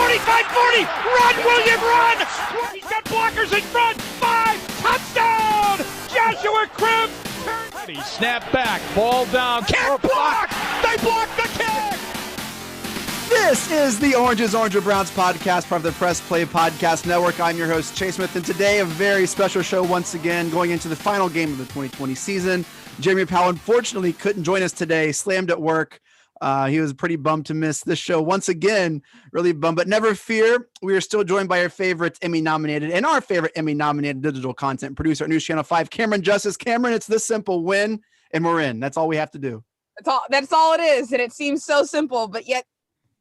25, 40, run, William, run! He's got blockers in front, 5, touchdown! Joshua Cribbs! Snap back, ball down, kick block! They block the kick! This is the Oranges, Orange or Browns podcast, part of the Press Play Podcast Network. I'm your host, Chase Smith, and today a very special show once again, going into the final game of the 2020 season. Jeremy Powell unfortunately couldn't join us today, slammed at work. He was pretty bummed to miss this show once again, really bummed, but never fear. We are still joined by our favorite Emmy-nominated and our favorite Emmy-nominated digital content producer at News Channel 5, Camryn Justice. Camryn, it's this simple: win, and we're in. That's all we have to do. That's all it is, and it seems so simple, but yet,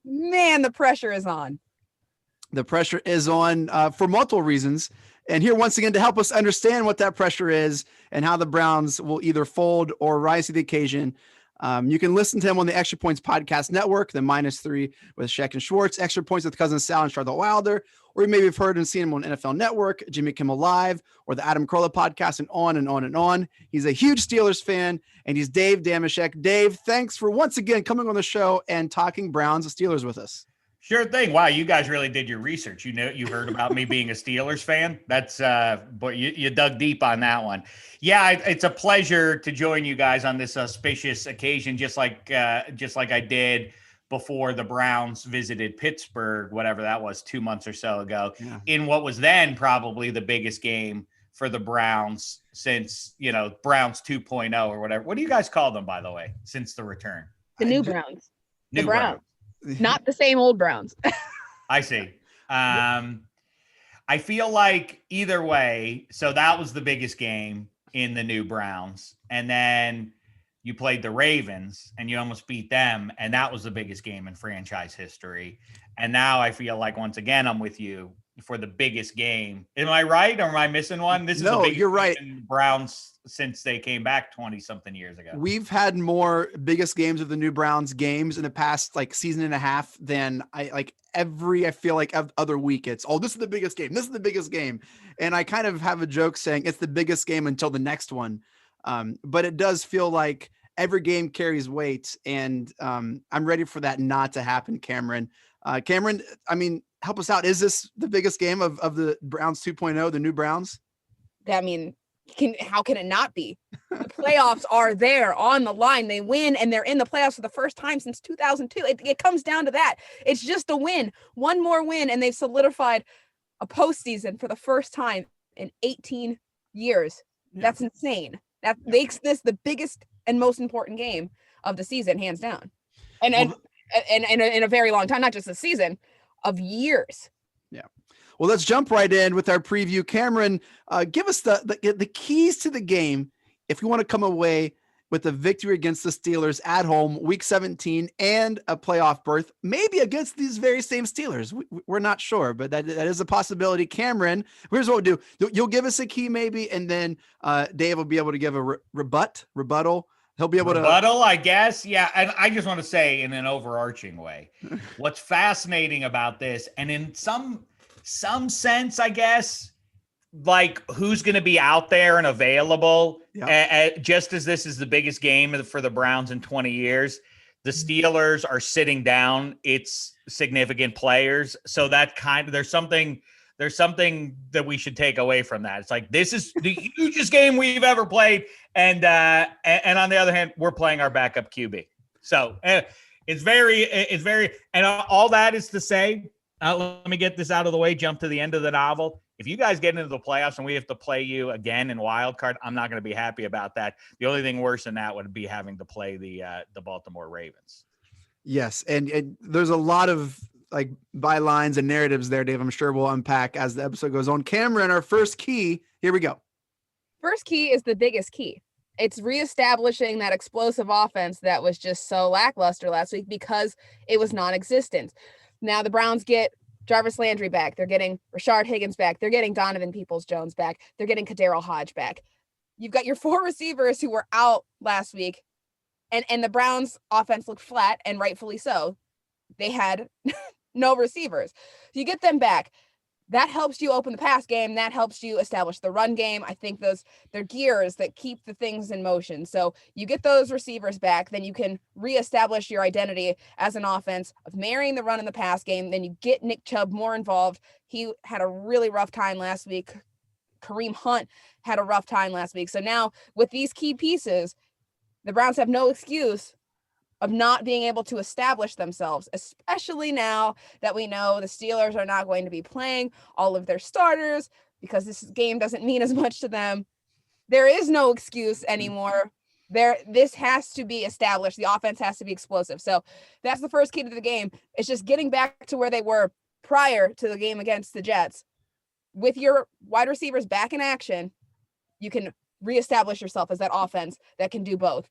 man, the pressure is on. The pressure is on for multiple reasons. And here once again to help us understand what that pressure is and how the Browns will either fold or rise to the occasion. You can listen to him on the Extra Points Podcast Network, the -3 with Sheck and Schwartz, Extra Points with Cousin Sal and Charlotte Wilder, or you maybe have heard and seen him on NFL Network, Jimmy Kimmel Live, or the Adam Carolla Podcast, and on and on and on. He's a huge Steelers fan, and he's Dave Dameshek. Dave, thanks for once again coming on the show and talking Browns and Steelers with us. Sure thing. Wow, you guys really did your research. You heard about me being a Steelers fan. That's but you dug deep on that one. Yeah, it's a pleasure to join you guys on this auspicious occasion, just like I did before the Browns visited Pittsburgh, whatever that was, 2 months or so ago, in what was then probably the biggest game for the Browns since, Browns 2.0 or whatever. What do you guys call them, by the way, since the return? The new Browns. New Browns. Not the same old Browns. I see. I feel like either way, so that was the biggest game in the new Browns. And then you played the Ravens and you almost beat them. And that was the biggest game in franchise history. And now I feel like, once again, I'm with you for the biggest game. Am I right? Or am I missing one? This is the biggest you're right. game in the Browns since they came back 20 something years ago. We've had more biggest games of the new Browns games in the past season and a half than I feel like other week. It's, this is the biggest game. This is the biggest game. And I kind of have a joke saying it's the biggest game until the next one. But it does feel like every game carries weight, and I'm ready for that not to happen, Camryn. Camryn, help us out. Is this the biggest game of the Browns 2.0, the new Browns? How can it not be? The playoffs are there on the line. They win, and they're in the playoffs for the first time since 2002. It comes down to that. It's just a win. One more win, and they've solidified a postseason for the first time in 18 years. Yeah. That's insane. That makes this the biggest and most important game of the season, hands down. And in a very long time, not just a season, of years. Yeah. Well, let's jump right in with our preview. Camryn, give us the keys to the game if you want to come away with a victory against the Steelers at home, Week 17, and a playoff berth, maybe against these very same Steelers. We're not sure, but that is a possibility. Camryn, here's what we'll do. You'll give us a key maybe, and then Dave will be able to give a rebuttal. He'll be able to rebuttal, I guess. Yeah. And I just want to say, in an overarching way, what's fascinating about this, and in some sense, I guess, like, who's going to be out there and available, just as this is the biggest game for the Browns in 20 years, the Steelers are sitting down its significant players. So that there's something that we should take away from that. It's like, this is the hugest game we've ever played. And on the other hand, we're playing our backup QB. So it's very, and all that is to say, let me get this out of the way, jump to the end of the novel. If you guys get into the playoffs and we have to play you again in wild card, I'm not going to be happy about that. The only thing worse than that would be having to play the Baltimore Ravens. Yes. And there's a lot of bylines and narratives there, Dave. I'm sure we'll unpack as the episode goes on. Camryn, our first key. Here we go. First key is the biggest key. It's reestablishing that explosive offense that was just so lackluster last week because it was non-existent. Now the Browns get Jarvis Landry back. They're getting Rashard Higgins back. They're getting Donovan Peoples-Jones back. They're getting Kaderil Hodge back. You've got your 4 receivers who were out last week, and the Browns offense looked flat, and rightfully so. They had no receivers. You get them back. that helps you open the pass game. That helps you establish the run game. I think they're gears that keep the things in motion. So you get those receivers back, then you can reestablish your identity as an offense of marrying the run and the pass game. Then you get Nick Chubb more involved. He had a really rough time last week. Kareem Hunt had a rough time last week. So now with these key pieces, the Browns have no excuse of not being able to establish themselves, especially now that we know the Steelers are not going to be playing all of their starters because this game doesn't mean as much to them. There is no excuse anymore. This has to be established. The offense has to be explosive. So that's the first key to the game. It's just getting back to where they were prior to the game against the Jets. With your wide receivers back in action, you can reestablish yourself as that offense that can do both.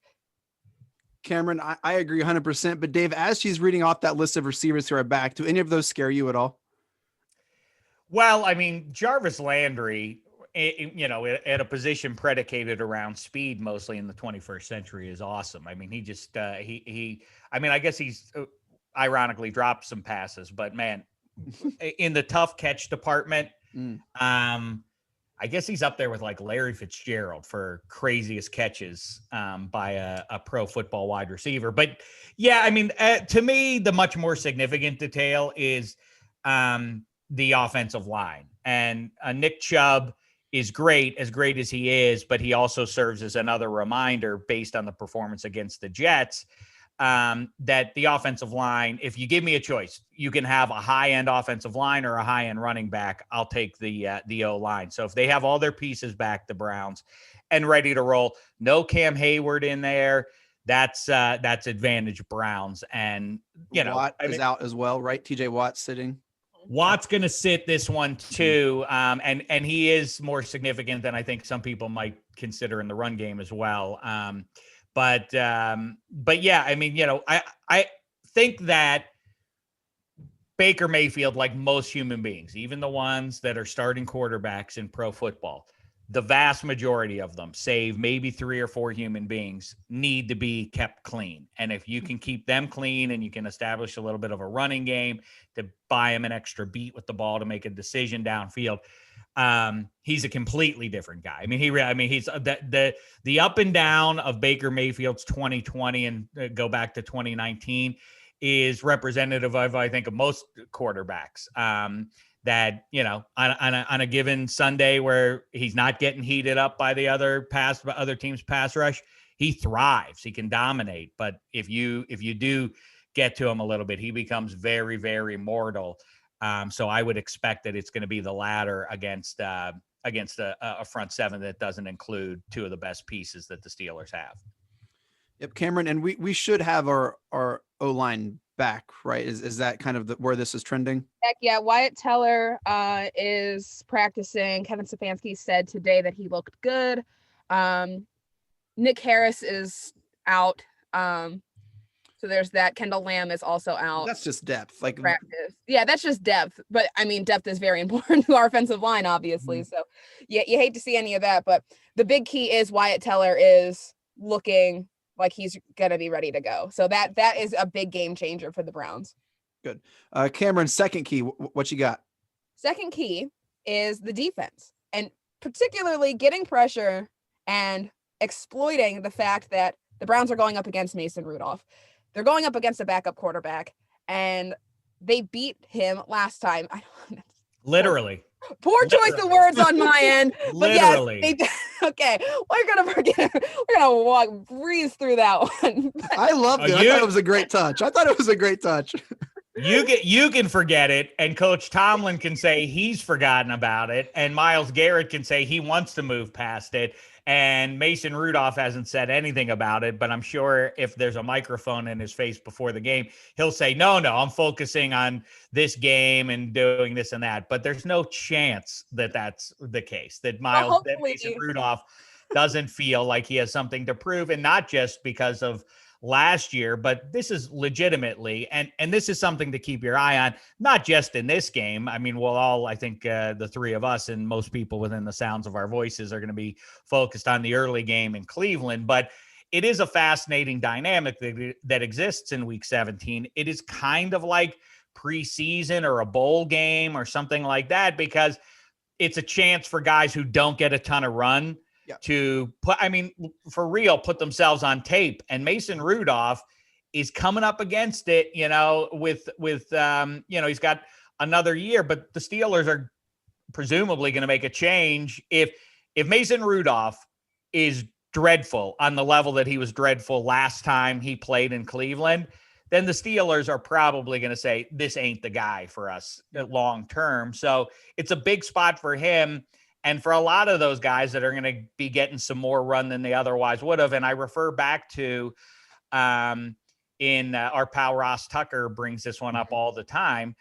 Camryn, I agree 100%. But Dave, as she's reading off that list of receivers who are back, do any of those scare you at all? Well, I mean, Jarvis Landry, at a position predicated around speed, mostly in the 21st century, is awesome. I mean, he just, I guess he's ironically dropped some passes, but man, in the tough catch department, I guess he's up there with like Larry Fitzgerald for craziest catches by a pro football wide receiver. But yeah, I mean, to me, the much more significant detail is the offensive line. And Nick Chubb is great as he is, but he also serves as another reminder based on the performance against the Jets that the offensive line, if you give me a choice, you can have a high-end offensive line or a high-end running back. I'll take the O-line. So if they have all their pieces back, the Browns, and ready to roll, no Cam Hayward in there, that's advantage Browns. And, Watt is out as well, right? TJ Watt sitting. Watt's going to sit this one too. And he is more significant than I think some people might consider in the run game as well. But yeah, I mean, I think that Baker Mayfield, like most human beings, even the ones that are starting quarterbacks in pro football, the vast majority of them, save maybe 3 or 4 human beings, need to be kept clean. And if you can keep them clean and you can establish a little bit of a running game to buy him an extra beat with the ball to make a decision downfield, he's a completely different guy. I mean, he's the up and down of Baker Mayfield's 2020 and go back to 2019 is representative of, I think, of most quarterbacks. That, on a given Sunday where he's not getting heated up by the other team's pass rush, he thrives. He can dominate. But if you do get to him a little bit, he becomes very, very mortal. So I would expect that it's going to be the latter against a front seven that doesn't include 2 of the best pieces that the Steelers have. Yep, Camryn, and we should have our O-line back, right? Is that kind of where this is trending? Heck yeah, Wyatt Teller is practicing. Kevin Stefanski said today that he looked good. Nick Harris is out. So there's that. Kendall Lamb is also out. That's just depth. Like practice. Yeah, that's just depth. But I mean, depth is very important to our offensive line, obviously. So yeah, you hate to see any of that. But the big key is Wyatt Teller is looking like he's going to be ready to go. So that is a big game changer for the Browns. Good. Camryn, second key, what you got? Second key is the defense, and particularly getting pressure and exploiting the fact that the Browns are going up against Mason Rudolph. They're going up against a backup quarterback, and they beat him last time. Literally. Poor choice of words on my end. But Literally. Yes, okay, we're gonna forget. We're gonna breeze through that one. I loved it. I thought it was a great touch. You can forget it, and Coach Tomlin can say he's forgotten about it, and Myles Garrett can say he wants to move past it, and Mason Rudolph hasn't said anything about it, but I'm sure if there's a microphone in his face before the game, he'll say, no, I'm focusing on this game and doing this and that. But there's no chance that that's the case, that Mason Rudolph doesn't feel like he has something to prove, and not just because of last year, but this is legitimately, and this is something to keep your eye on, not just in this game. I mean, we'll all, I think the 3 of us and most people within the sounds of our voices are going to be focused on the early game in Cleveland, but it is a fascinating dynamic that exists in week 17. It is kind of like preseason or a bowl game or something like that, because it's a chance for guys who don't get a ton of run to put, I mean, for real, put themselves on tape. And Mason Rudolph is coming up against it, you know, with you know, he's got another year, but the Steelers are presumably going to make a change. If Mason Rudolph is dreadful on the level that he was dreadful last time he played in Cleveland, then the Steelers are probably going to say, this ain't the guy for us long term. So it's a big spot for him. And for a lot of those guys that are going to be getting some more run than they otherwise would have. And I refer back to our pal Ross Tucker brings this one up all the time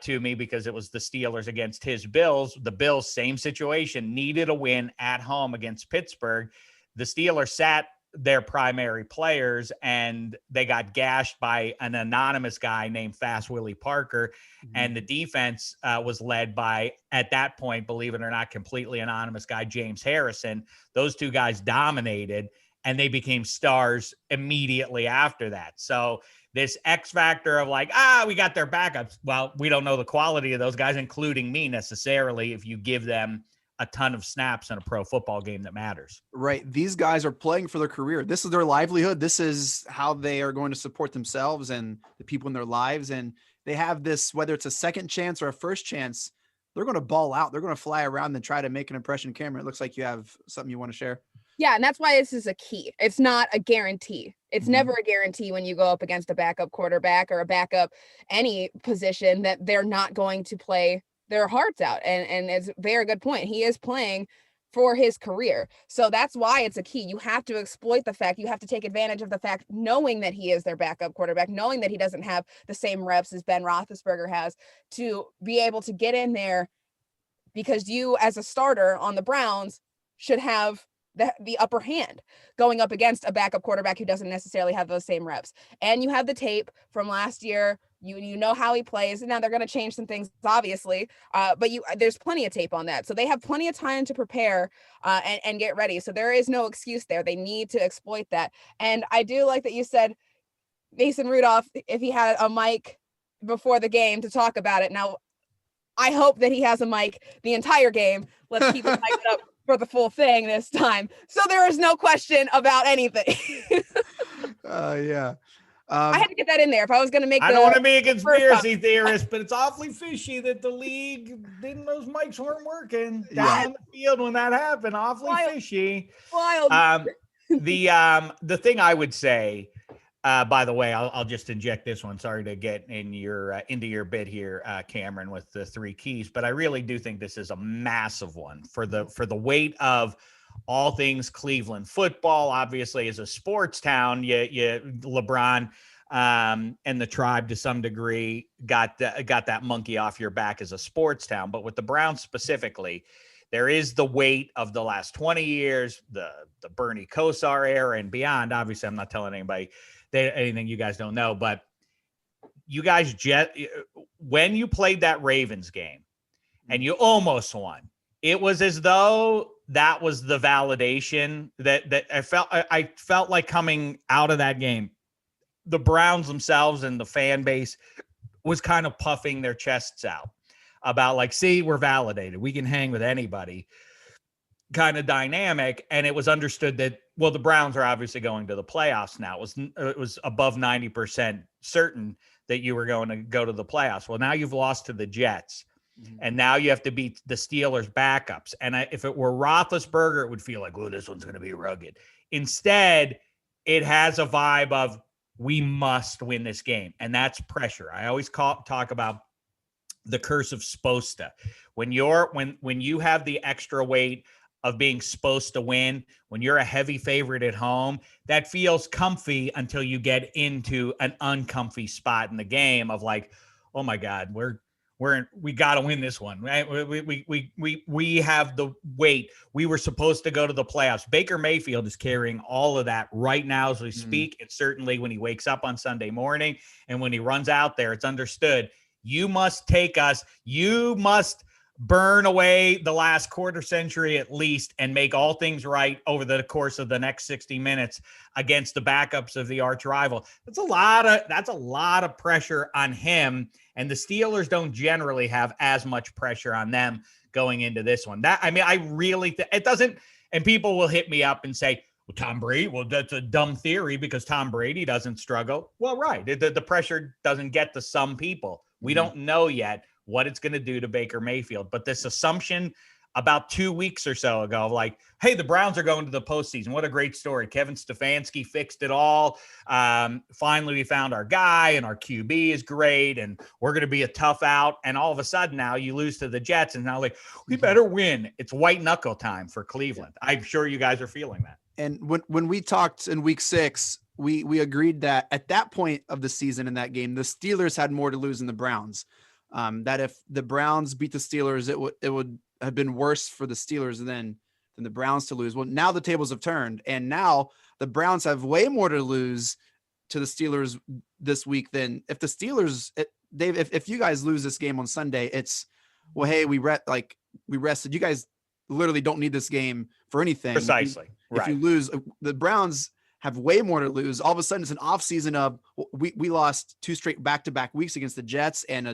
to me, because it was the Steelers against his Bills. The Bills, same situation, needed a win at home against Pittsburgh. The Steelers sat their primary players and they got gashed by an anonymous guy named Fast Willie Parker. And the defense was led by, at that point, believe it or not, completely anonymous guy, James Harrison. Those two guys dominated and they became stars immediately after that. So this X factor of like, we got their backups. Well, we don't know the quality of those guys, including me necessarily, if you give them a ton of snaps in a pro football game that matters. Right. These guys are playing for their career. This is their livelihood. This is how they are going to support themselves and the people in their lives. And they have this, whether it's a second chance or a first chance, they're going to ball out. They're going to fly around and try to make an impression. Camryn, it looks like you have something you want to share. Yeah, and that's why this is a key. It's not a guarantee. It's never a guarantee when you go up against a backup quarterback or a backup any position that they're not going to play their hearts out. And it's a very good point. He is playing for his career. So that's why it's a key. You have to exploit the fact, you have to take advantage of the fact, knowing that he is their backup quarterback, knowing that he doesn't have the same reps as Ben Roethlisberger has, to be able to get in there, because you as a starter on the Browns should have the upper hand going up against a backup quarterback who doesn't necessarily have those same reps. And you have the tape from last year. You know how he plays. Now they're going to change some things, obviously, but there's plenty of tape on that. So they have plenty of time to prepare and get ready. So there is no excuse there. They need to exploit that. And I do like that you said Mason Rudolph, if he had a mic before the game to talk about it. Now, I hope that he has a mic the entire game. Let's keep it mic'd up for the full thing this time. So there is no question about anything. Yeah. I had to get that in there if I was going to make. I don't want to be a conspiracy theorist, but it's awfully fishy that the league those mics weren't working down the field when that happened. Awfully fishy. Wild. The thing I would say, by the way, I'll just inject this one. Sorry to get in into your bit here, Camryn, with the three keys, but I really do think this is a massive one for the weight of all things Cleveland football. Obviously, as a sports town, LeBron and the Tribe to some degree got that monkey off your back as a sports town. But with the Browns specifically, there is the weight of the last 20 years, the Bernie Kosar era and beyond. Obviously, I'm not telling anybody anything you guys don't know, but you guys when you played that Ravens game and you almost won, it was as though that was the validation that I felt like coming out of that game. The Browns themselves and the fan base was kind of puffing their chests out about like, see, we're validated. We can hang with anybody kind of dynamic. And it was understood that, well, the Browns are obviously going to the playoffs now. It was above 90% certain that you were going to go to the playoffs. Well, now you've lost to the Jets. And now you have to beat the Steelers backups. And if it were Roethlisberger, it would feel like, oh, this one's going to be rugged. Instead, it has a vibe of, we must win this game. And that's pressure. I always talk about the curse of supposed to. When you have the extra weight of being supposed to win, when you're a heavy favorite at home, that feels comfy until you get into an uncomfy spot in the game of like, oh my God, we got to win this one, right? We have the weight. We were supposed to go to the playoffs. Baker Mayfield is carrying all of that right now as we speak. And certainly when he wakes up on Sunday morning and when he runs out there, it's understood. You must take us. You must burn away the last quarter century at least and make all things right over the course of the next 60 minutes against the backups of the arch rival. That's a lot of pressure on him. And the Steelers don't generally have as much pressure on them going into this one. I really it doesn't, and people will hit me up and say, well, Tom Brady, well, that's a dumb theory because Tom Brady doesn't struggle. Well, right. The pressure doesn't get to some people. We don't know yet what it's going to do to Baker Mayfield. But this assumption about 2 weeks or so ago of like, hey, the Browns are going to the postseason. What a great story. Kevin Stefanski fixed it all. Finally, we found our guy and our QB is great and we're going to be a tough out. And all of a sudden now you lose to the Jets and now like, we better win. It's white knuckle time for Cleveland. I'm sure you guys are feeling that. And when we talked in week 6, we agreed that at that point of the season in that game, the Steelers had more to lose than the Browns. That if the Browns beat the Steelers, it would have been worse for the Steelers than the Browns to lose. Well, now the tables have turned, and now the Browns have way more to lose to the Steelers this week than if the Steelers. Dave, if you guys lose this game on Sunday, it's well, hey, we rested. You guys literally don't need this game for anything. Precisely. If you lose, the Browns have way more to lose. All of a sudden, it's an off season of we lost 2 straight back-to-back weeks against the Jets and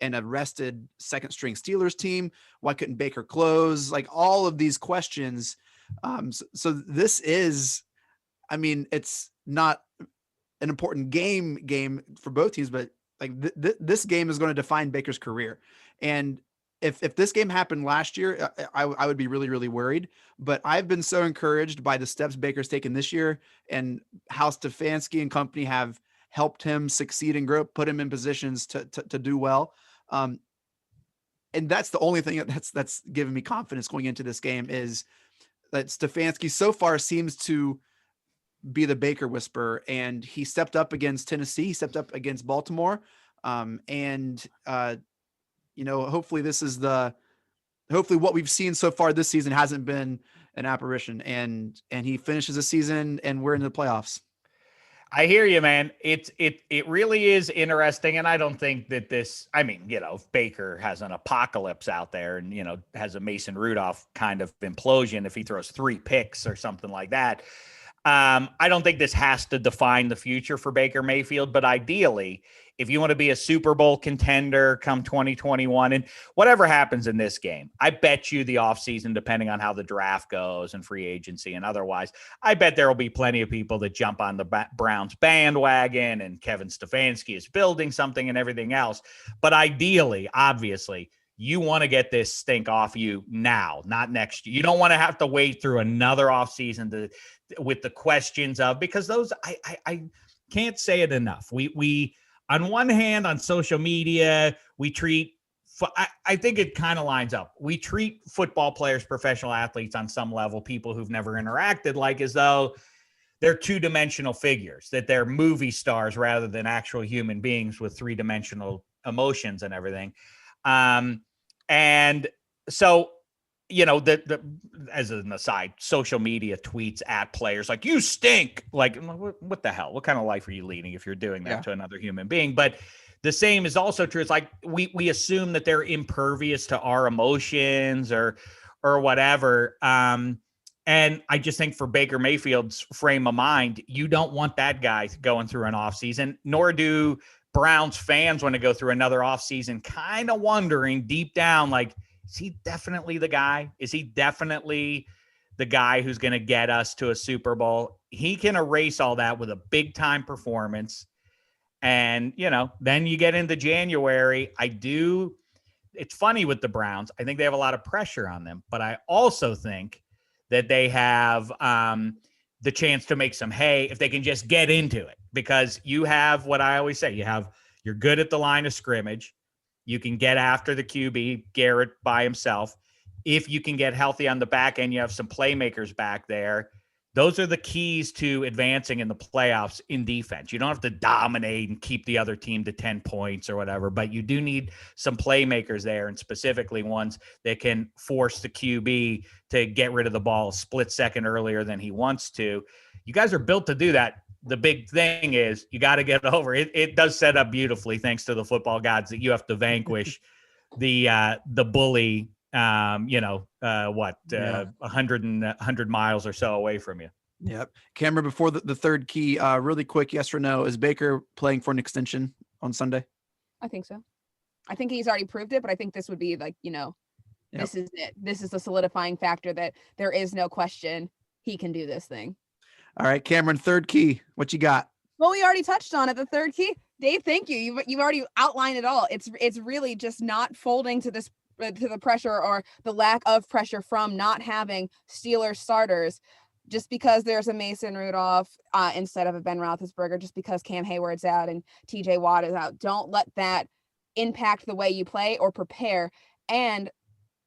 a rested second string Steelers team. Why couldn't Baker close? Like all of these questions. So this is, I mean, it's not an important game for both teams, but like this game is going to define Baker's career. And if this game happened last year, I would be really, really worried, but I've been so encouraged by the steps Baker's taken this year and how Stefanski and company have helped him succeed and grow, put him in positions to do well. And that's the only thing that's given me confidence going into this game is that Stefanski so far seems to be the Baker whisperer, and he stepped up against Tennessee, he stepped up against Baltimore. Hopefully hopefully what we've seen so far this season hasn't been an apparition, and he finishes the season and we're in the playoffs. I hear you, man. It really is interesting. And I don't think that if Baker has an apocalypse out there and, has a Mason Rudolph kind of implosion, if he throws 3 picks or something like that, I don't think this has to define the future for Baker Mayfield, but ideally, if you want to be a Super Bowl contender come 2021 and whatever happens in this game, I bet you the offseason, depending on how the draft goes and free agency and otherwise, I bet there will be plenty of people that jump on the Browns bandwagon and Kevin Stefanski is building something and everything else. But ideally, obviously, you want to get this stink off you now, not next year. You don't want to have to wait through another offseason with the questions of, because those, I can't say it enough. We on one hand, on social media, we treat, I think it kind of lines up. We treat football players, professional athletes on some level, people who've never interacted, like as though they're 2-dimensional figures, that they're movie stars rather than actual human beings with 3-dimensional emotions and everything. And so, as an aside, social media tweets at players like, you stink. Like, what the hell? What kind of life are you leading if you're doing that to another human being? But the same is also true. It's like we assume that they're impervious to our emotions or whatever. And I just think for Baker Mayfield's frame of mind, you don't want that guy going through an offseason, nor do Browns fans want to go through another offseason kind of wondering deep down, like, is he definitely the guy? Is he definitely the guy who's going to get us to a Super Bowl? He can erase all that with a big-time performance. And, then you get into January. It's funny with the Browns. I think they have a lot of pressure on them. But I also think that they have the chance to make some hay if they can just get into it. Because you have what I always say. You're good at the line of scrimmage. You can get after the QB, Garrett by himself. If you can get healthy on the back end, you have some playmakers back there. Those are the keys to advancing in the playoffs in defense. You don't have to dominate and keep the other team to 10 points or whatever, but you do need some playmakers there, and specifically ones that can force the QB to get rid of the ball a split second earlier than he wants to. You guys are built to do that. The big thing is you got to get over it. It does set up beautifully, thanks to the football gods, that you have to vanquish the bully, 100 miles or so away from you. Yep. Camryn, before the third key, really quick, yes or no, is Baker playing for an extension on Sunday? I think so. I think he's already proved it, but I think this would be like, this is it. This is the solidifying factor that there is no question he can do this thing. All right, Camryn, third key. What you got? Well, we already touched on it. The third key, Dave. Thank you. You've already outlined it all. It's really just not folding to this to the pressure or the lack of pressure from not having Steelers starters. Just because there's a Mason Rudolph instead of a Ben Roethlisberger, just because Cam Hayward's out and TJ Watt is out, don't let that impact the way you play or prepare. And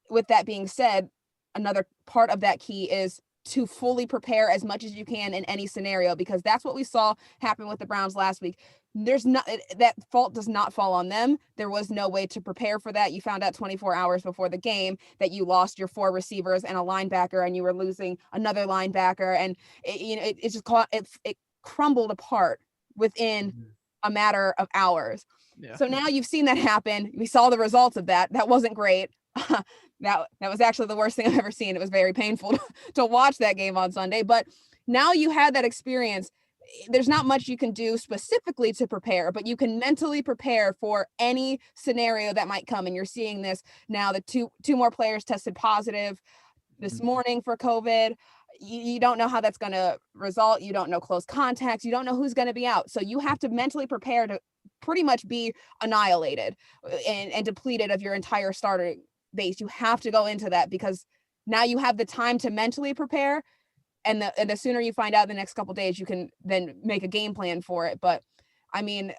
with that being said, another part of that key is to fully prepare as much as you can in any scenario, because that's what we saw happen with the Browns last week. There's not, that fault does not fall on them. There was no way to prepare for that. You found out 24 hours before the game that you lost your 4 receivers and a linebacker, and you were losing another linebacker. And it crumbled apart within a matter of hours. Yeah. So now you've seen that happen. We saw the results of that. That wasn't great. That was actually the worst thing I've ever seen. It was very painful to watch that game on Sunday, but now you had that experience. There's not much you can do specifically to prepare, but you can mentally prepare for any scenario that might come. And you're seeing this now. The two more players tested positive this morning for COVID. You don't know how that's going to result. You don't know close contacts. You don't know who's going to be out. So you have to mentally prepare to pretty much be annihilated and depleted of your entire starter base. You have to go into that because now you have the time to mentally prepare. And the sooner you find out the next couple of days, you can then make a game plan for it. But I mean,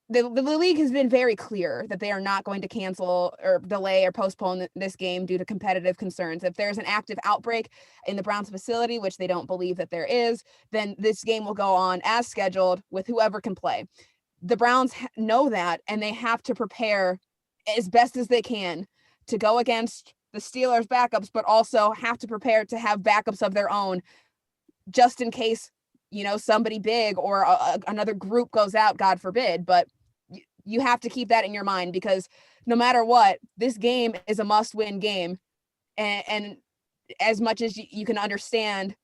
the league has been very clear that they are not going to cancel or delay or postpone this game due to competitive concerns. If there's an active outbreak in the Browns facility, which they don't believe that there is, then this game will go on as scheduled with whoever can play. The Browns know that, and they have to prepare as best as they can to go against the Steelers backups, but also have to prepare to have backups of their own just in case, somebody big or another group goes out, God forbid. But you have to keep that in your mind, because no matter what, this game is a must-win game. And as much as you can understand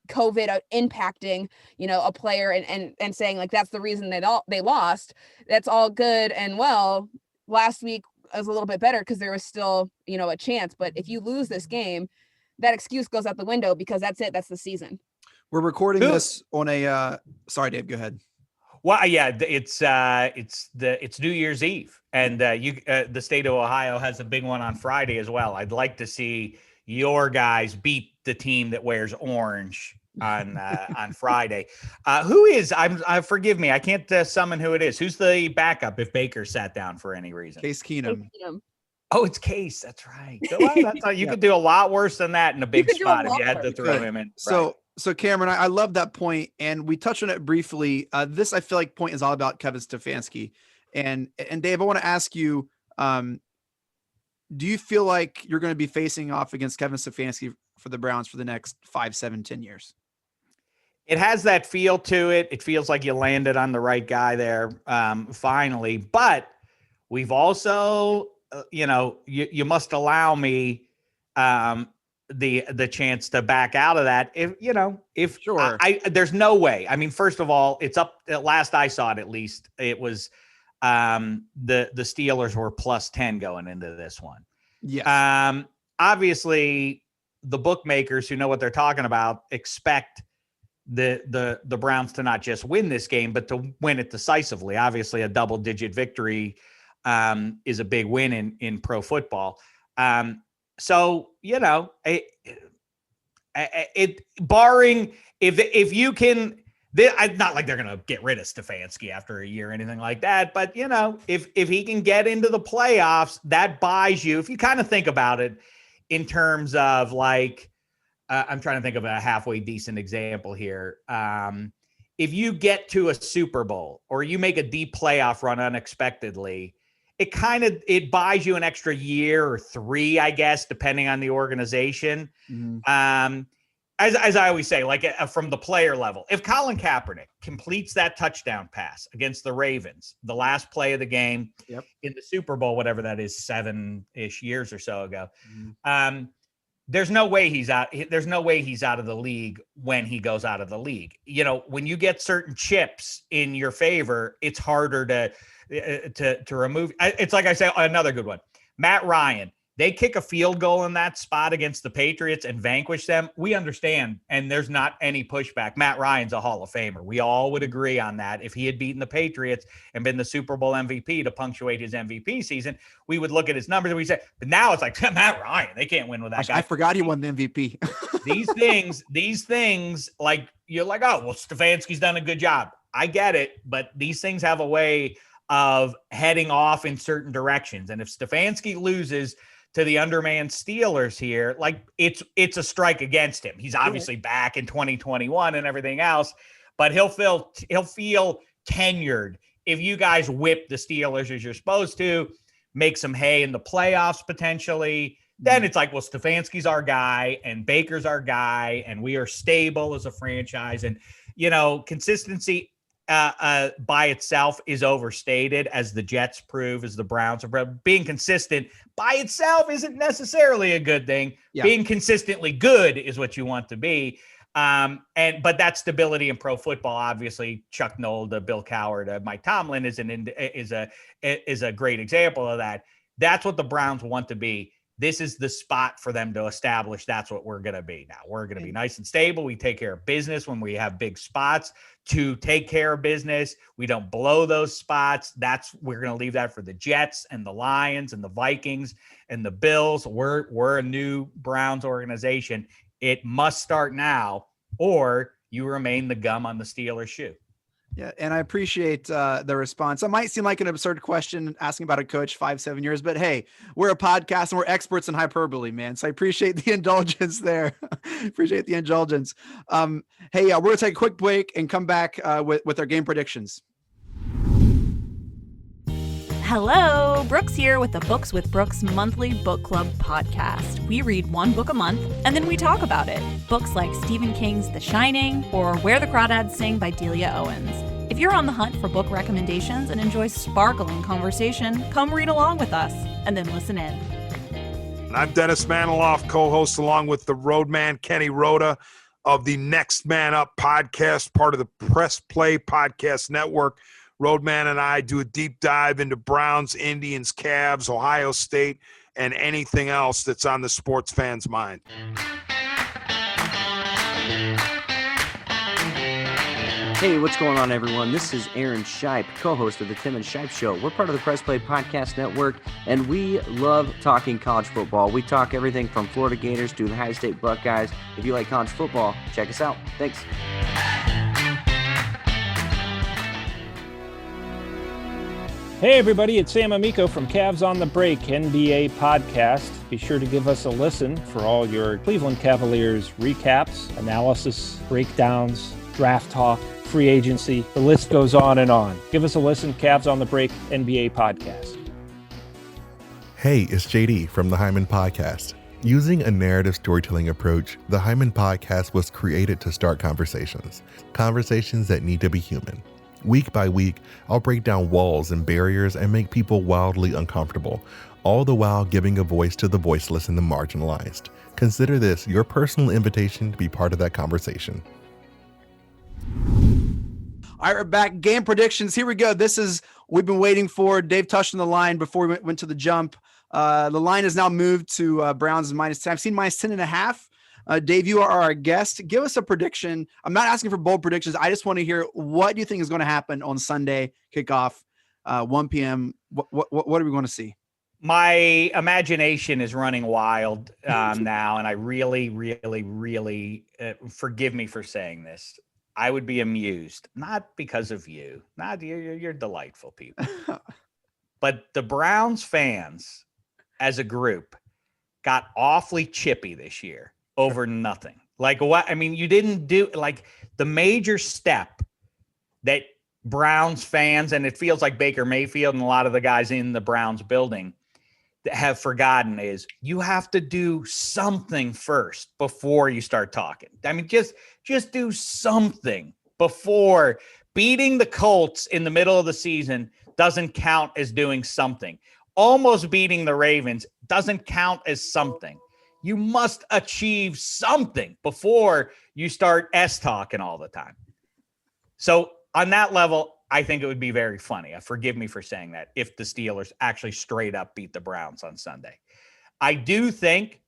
COVID impacting, a player and saying like, that's the reason they lost, that's all good and well. Last week was a little bit better because there was still, a chance. But if you lose this game, that excuse goes out the window, because that's it. That's the season. We're recording this on a, sorry, Dave, go ahead. Well, yeah, it's New Year's Eve, and the state of Ohio has a big one on Friday as well. I'd like to see your guys beat the team that wears orange on Friday. Who is? Forgive me, I can't summon who it is. Who's the backup if Baker sat down for any reason? Case Keenum. Oh, it's Case. That's right. Well, that's how you could do a lot worse than that in a big spot if you had to throw him in. So Camryn, I love that point, and we touched on it briefly. This, I feel like, point is all about Kevin Stefanski, and Dave, I want to ask you, do you feel like you're going to be facing off against Kevin Stefanski for the Browns for the next 5, 7, 10 years? It has that feel to it. It feels like you landed on the right guy there, finally. But we've also, you must allow me the chance to back out of that. If sure, there's no way. I mean, first of all, it's up at last I saw it, at least it was the Steelers were +10 going into this one. Yes. Obviously the bookmakers who know what they're talking about expect the Browns to not just win this game, but to win it decisively. Obviously a double-digit victory is a big win in pro football. So, it barring if you can, not like they're going to get rid of Stefanski after a year or anything like that, but if he can get into the playoffs, that buys you, if you kind of think about it in terms of like, I'm trying to think of a halfway decent example here. If you get to a Super Bowl or you make a deep playoff run unexpectedly, it buys you an extra year or 3, I guess, depending on the organization. Mm-hmm. as I always say, like from the player level, if Colin Kaepernick completes that touchdown pass against the Ravens, the last play of the game in the Super Bowl, whatever that is, 7-ish years or so ago, there's no way he's out. There's no way he's out of the league when he goes out of the league. You know, when you get certain chips in your favor, it's harder to remove. It's like I say, another good one, Matt Ryan. They kick a field goal in that spot against the Patriots and vanquish them. We understand, and there's not any pushback. Matt Ryan's a Hall of Famer. We all would agree on that. If he had beaten the Patriots and been the Super Bowl MVP to punctuate his MVP season, we would look at his numbers and we say, but now it's like, Matt Ryan, they can't win with that guy. I forgot he won the MVP. these things, like, you're like, oh, well, Stefanski's done a good job. I get it, but these things have a way of heading off in certain directions. And if Stefanski loses to the undermanned Steelers here, like it's a strike against him. He's obviously back in 2021 and everything else, but he'll feel tenured if you guys whip the Steelers as you're supposed to, make some hay in the playoffs potentially. Then it's like, well, Stefanski's our guy and Baker's our guy, and we are stable as a franchise. And, you know, consistency by itself is overstated, as the Jets prove, as the Browns are. Being consistent by itself isn't necessarily a good thing. Yeah. Being consistently good is what you want to be. But that stability in pro football, obviously, Chuck Noll to Bill Cowher to Mike Tomlin is a great example of that. That's what the Browns want to be. This is the spot for them to establish that's what we're going to be. Now, we're going to be nice and stable. We take care of business when we have big spots to take care of business. We don't blow those spots. We're going to leave that for the Jets and the Lions and the Vikings and the Bills. We're a new Browns organization. It must start now, or you remain the gum on the Steelers' shoe. Yeah, and I appreciate the response. It might seem like an absurd question asking about a coach 5-7 years, but hey, we're a podcast and we're experts in hyperbole, man. So I appreciate the indulgence there. Appreciate the indulgence. Hey, we're going to take a quick break and come back with our game predictions. Hello, Brooks here with the Books with Brooks monthly book club podcast. We read one book a month and then we talk about it. Books like Stephen King's The Shining or Where the Crawdads Sing by Delia Owens. If you're on the hunt for book recommendations and enjoy sparkling conversation, come read along with us and then listen in. I'm Dennis Maniloff, co-host along with the Roadman Kenny Rhoda of the Next Man Up podcast, part of the Press Play Podcast Network. Roadman and I do a deep dive into Browns, Indians, Cavs, Ohio State, and anything else that's on the sports fan's mind. Hey, what's going on, everyone? This is Aaron Shipe, co-host of the Tim and Shipe Show. We're part of the Press Play Podcast Network, and we love talking college football. We talk everything from Florida Gators to the Ohio State Buckeyes. If you like college football, check us out. Thanks. Hey everybody, it's Sam Amico from Cavs on the Break NBA podcast. Be sure to give us a listen for all your Cleveland Cavaliers recaps, analysis, breakdowns, draft talk, free agency. The list goes on and on. Give us a listen, Cavs on the Break NBA podcast. Hey, it's JD from the Hyman Podcast. Using a narrative storytelling approach, the Hyman Podcast was created to start conversations that need to be human. Week by week, I'll break down walls and barriers and make people wildly uncomfortable, all the while giving a voice to the voiceless and the marginalized. Consider this your personal invitation to be part of that conversation. All right, we're back. Game predictions. Here we go. We've been waiting for. Dave touched on the line before we went to the jump. The line has now moved to Browns -10. I've seen -10.5. Dave, you are our guest. Give us a prediction. I'm not asking for bold predictions. I just want to hear, what do you think is going to happen on Sunday kickoff, 1 p.m.? What are we going to see? My imagination is running wild now, and I really, really, really, forgive me for saying this, I would be amused, not because of you. Not you're delightful people. But the Browns fans as a group got awfully chippy this year over nothing. Like what? I mean, you didn't do like the major step that Browns fans, and it feels like Baker Mayfield and a lot of the guys in the Browns building, have forgotten is you have to do something first before you start talking. I mean, just do something before. Beating the Colts in the middle of the season doesn't count as doing something. Almost beating the Ravens doesn't count as something. You must achieve something before you start talking all the time. So on that level, I think it would be very funny. Forgive me for saying that, if the Steelers actually straight up beat the Browns on Sunday. I do think,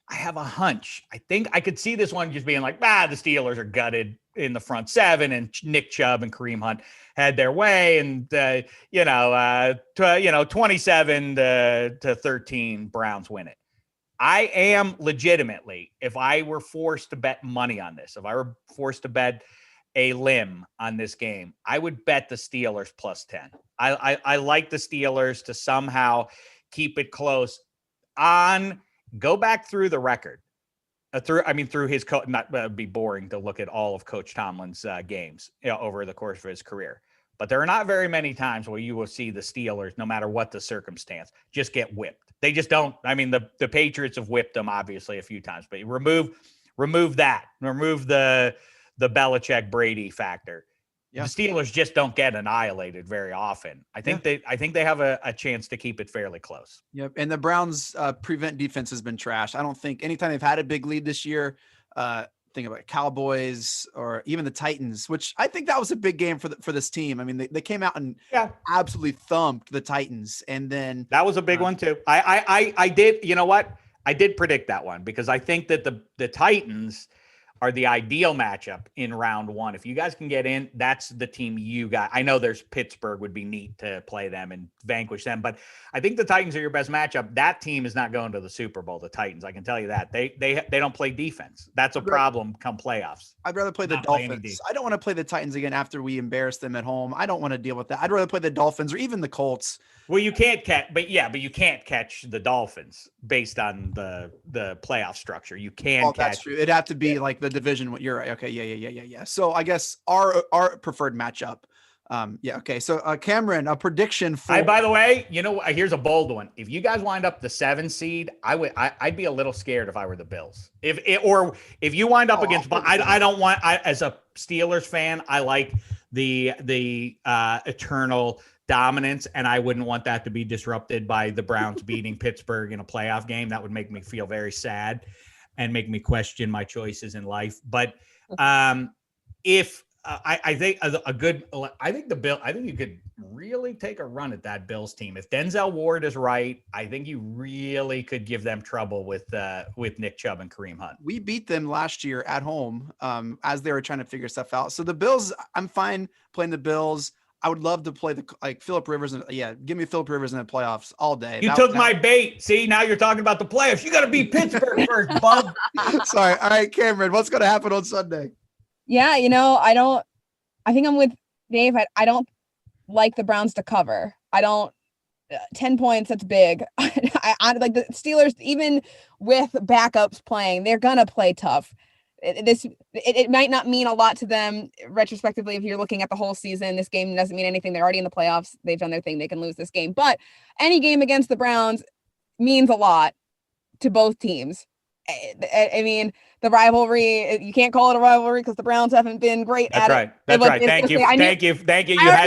I have a hunch. I think I could see this one just being like, the Steelers are gutted in the front seven, and Nick Chubb and Kareem Hunt had their way, and 27 to 13, Browns win it. I am legitimately, if I were forced to bet money on this, if I were forced to bet a limb on this game, I would bet the Steelers plus 10. I like the Steelers to somehow keep it close. Go back through the record. Through his that would be boring to look at all of Coach Tomlin's games over the course of his career. But there are not very many times where you will see the Steelers, no matter what the circumstance, just get whipped. They just don't. I mean, the Patriots have whipped them obviously a few times, but you remove that, remove the Belichick Brady factor. Yeah. The Steelers just don't get annihilated very often. I think they have a chance to keep it fairly close. Yep. And the Browns prevent defense has been trash. I don't think anytime they've had a big lead this year, think about Cowboys or even the Titans, which I think that was a big game for this team. I mean, they came out and absolutely thumped the Titans. And then that was a big one too. I did, you know what? I did predict that one because I think that the Titans are the ideal matchup in round one. If you guys can get in, that's the team you got. I know there's Pittsburgh would be neat to play them and vanquish them, but I think the Titans are your best matchup. That team is not going to the Super Bowl, the Titans. I can tell you that. They don't play defense. That's a problem come playoffs. I'd rather play the Dolphins. I don't want to play the Titans again after we embarrass them at home. I don't want to deal with that. I'd rather play the Dolphins or even the Colts. Well, you can't catch, but you can't catch the Dolphins based on the playoff structure. You can catch. That's true. It'd have to be like the division. You're right. Okay. Yeah. So I guess our preferred matchup. Okay. So Camryn, a prediction for. By the way, here's a bold one. If you guys wind up the 7 seed, I'd be a little scared if I were the Bills. If you wind up against, I don't want. As a Steelers fan, I like the eternal dominance, and I wouldn't want that to be disrupted by the Browns beating Pittsburgh in a playoff game. That would make me feel very sad and make me question my choices in life. But if I think you could really take a run at that Bills team. If Denzel Ward is right, I think you really could give them trouble with Nick Chubb and Kareem Hunt. We beat them last year at home as they were trying to figure stuff out. So the Bills, I'm fine playing the Bills. I would love to play Phillip Rivers. Give me Phillip Rivers in the playoffs all day. You took my bait. See, now you're talking about the playoffs. You got to beat Pittsburgh first, bub. Sorry. All right, Camryn, what's going to happen on Sunday? Yeah, I think I'm with Dave. I don't like the Browns to cover. 10 points, that's big. I like the Steelers, even with backups playing, they're going to play tough. It might not mean a lot to them retrospectively. If you're looking at the whole season, this game doesn't mean anything. They're already in the playoffs. They've done their thing. They can lose this game, but any game against the Browns means a lot to both teams. I mean, the rivalry, you can't call it a rivalry because the Browns haven't been great at it. That's right. Thank you. You had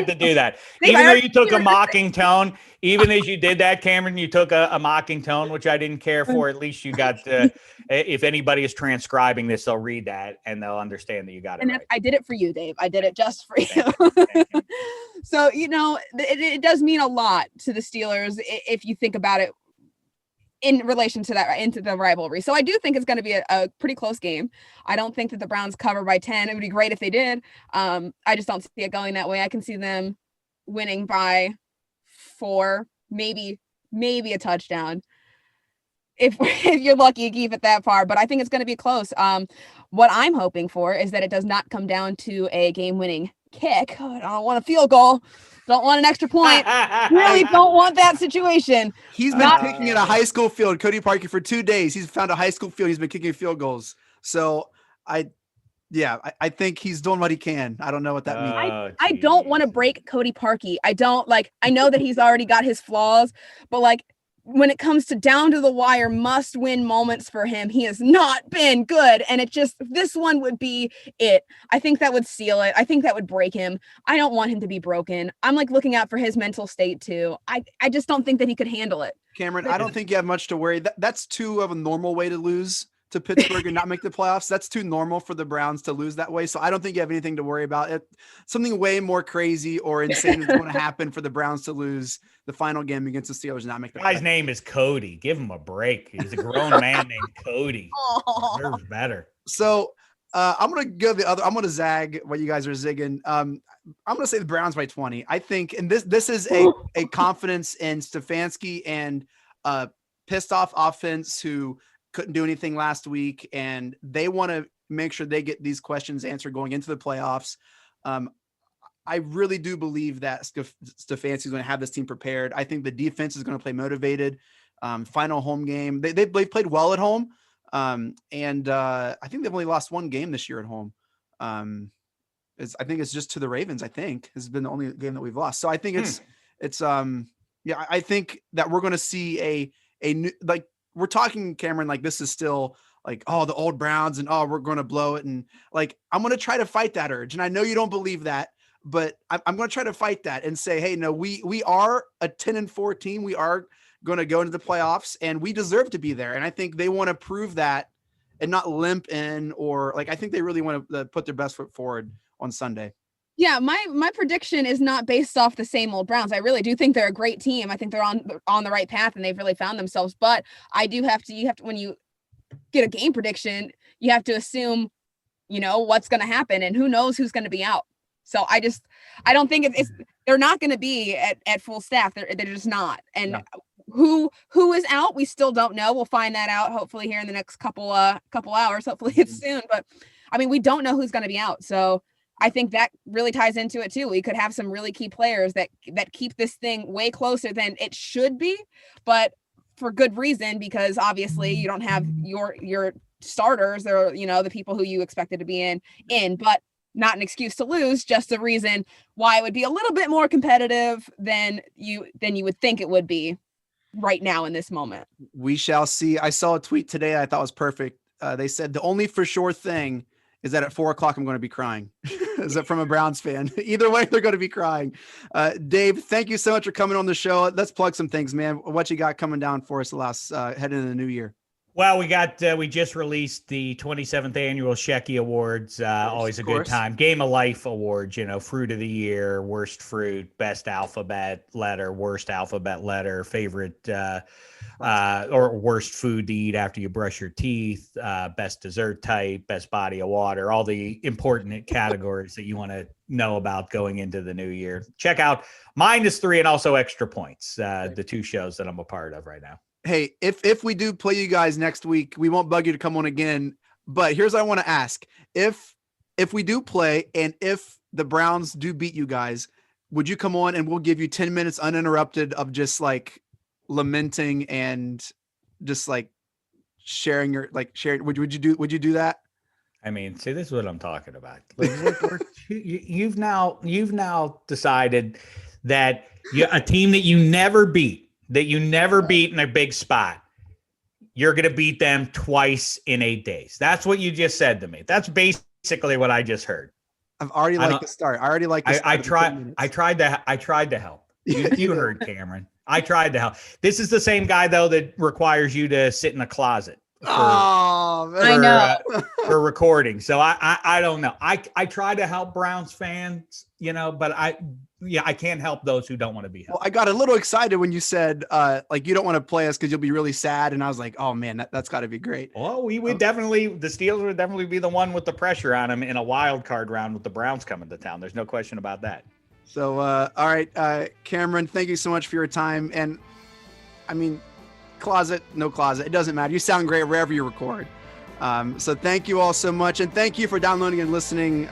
to do that. Even though you took a mocking tone, even as you did that, Camryn, you took a mocking tone, which I didn't care for. At least you got if anybody is transcribing this, they'll read that and they'll understand that you got it right. I did it for you, Dave. I did it just for you. Thank you. So, it does mean a lot to the Steelers if you think about it in relation to that, into the rivalry. So I do think it's going to be a pretty close game. I don't think that the Browns cover by 10. It would be great if they did. I just don't see it going that way. I can see them winning by 4, maybe a touchdown. If you're lucky, you keep it that far, but I think it's going to be close. What I'm hoping for is that it does not come down to a game-winning kick. I don't want a field goal. Don't want an extra point. Really don't want that situation. He's been kicking at a high school field, Cody Parkey, for 2 days. He's found a high school field. He's been kicking field goals. So I think he's doing what he can. I don't know what that means. I don't want to break Cody Parkey. I know that he's already got his flaws, but when it comes to down to the wire must win moments for him, he has not been good. And this one would be it. I think that would seal it. I think that would break him. I don't want him to be broken. I'm like looking out for his mental state too. I just don't think that he could handle it. Camryn, I don't think you have much to worry. That's too of a normal way to lose to Pittsburgh and not make the playoffs. That's too normal for the Browns to lose that way. So I don't think you have anything to worry about. Something way more crazy or insane is going to happen for the Browns to lose the final game against the Steelers and not make the guy's name is Cody. Give him a break. He's a grown man named Cody. Deserves better. So I'm going to go I'm going to zag what you guys are zigging. I'm going to say the Browns by 20. I think, and this is a confidence in Stefanski and pissed off offense who couldn't do anything last week, and they want to make sure they get these questions answered going into the playoffs. I really do believe that Stefanski is going to have this team prepared. I think the defense is going to play motivated. Final home game. They've played well at home. And I think they've only lost one game this year at home. I think it's just to the Ravens. I think has been the only game that we've lost. So I think I think that we're going to see a new, like, we're talking, Camryn, like this is still like, oh, the old Browns and we're going to blow it. And like, I'm going to try to fight that urge. And I know you don't believe that, but I'm going to try to fight that and say, hey, no, we are a 10-4 team. We are going to go into the playoffs and we deserve to be there. And I think they want to prove that and not limp in, or like, I think they really want to put their best foot forward on Sunday. Yeah, my prediction is not based off the same old Browns. I really do think they're a great team. I think they're on the right path and they've really found themselves. But I do have to, you have to, when you get a game prediction, you have to assume, what's going to happen and who knows who's going to be out. So I don't think they're not going to be at full staff. They're just not. And no. Who is out, we still don't know. We'll find that out hopefully here in the next couple hours. Hopefully it's soon. But I mean, we don't know who's going to be out. So I think that really ties into it too. We could have some really key players that keep this thing way closer than it should be, but for good reason, because obviously you don't have your starters or, the people who you expected to be in, but not an excuse to lose, just a reason why it would be a little bit more competitive than you would think it would be right now in this moment. We shall see. I saw a tweet today I thought was perfect. They said the only for sure thing is that at 4:00 I'm going to be crying. Is that from a Browns fan? Either way, they're going to be crying. Dave, thank you so much for coming on the show. Let's plug some things, man. What you got coming down for us heading into the new year? Well, we just released the 27th annual Shecky Awards. Always a good time. Game of Life Awards, fruit of the year, worst fruit, best alphabet letter, worst alphabet letter, favorite or worst food to eat after you brush your teeth, best dessert type, best body of water, all the important categories that you want to know about going into the new year. Check out -3 and also Extra Points, the two shows that I'm a part of right now. Hey, if we do play you guys next week, we won't bug you to come on again. But here's what I want to ask. If we do play and if the Browns do beat you guys, would you come on and we'll give you 10 minutes uninterrupted of just like lamenting and just like sharing would you do that? I mean, see, this is what I'm talking about. You've now decided that a team that you never beat in a big spot, you're going to beat them twice in 8 days. That's what you just said to me. That's basically what I just heard. I've already liked the start. I already like the start. I tried to help. You heard, Camryn. I tried to help. This is the same guy though that requires you to sit in a closet. I know. For recording. So I don't know. I try to help Browns fans, but I can't help those who don't want to be helped. Well, I got a little excited when you said like you don't want to play us because you'll be really sad, and I was like, oh man, that's got to be great. Well, we would the Steelers would definitely be the one with the pressure on them in a wild card round with the Browns coming to town. There's no question about that. So all right, Camryn, thank you so much for your time. And I mean, closet, no closet, it doesn't matter. You sound great wherever you record. So thank you all so much, and thank you for downloading and listening.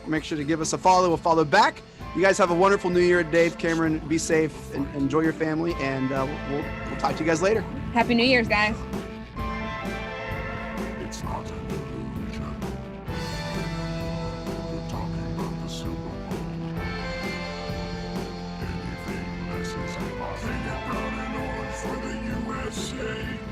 Make sure to give us a follow. We'll follow back. You guys have a wonderful New Year. Dave, Camryn, be safe and enjoy your family, and we'll talk to you guys later. Happy New Year's, guys. It's not an illusion. We're talking about the Super Bowl. Anything less is a nothing about an orange for the Hey.